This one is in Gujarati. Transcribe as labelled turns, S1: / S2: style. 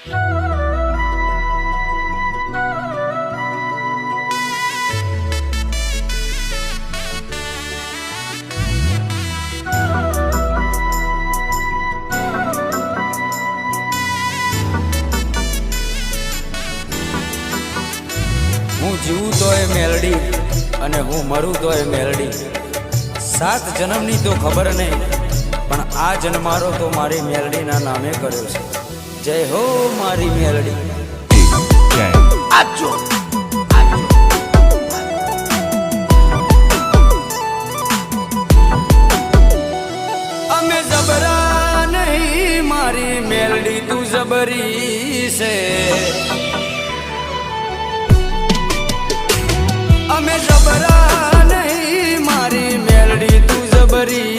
S1: હું જીવું તોય મેલડી અને હું મરું તોય મેલડી। 7 જન્મની તો ખબર નહીં, પણ આ જન્મારો તો મારી મેલડીના નામે કર્યો છે। જય હો મારી મેલડી। અમે જબરા નહીં મારી મેલડી તું જબરી છે। અમે જબરા નહીં મારી મેલડી તું જબરી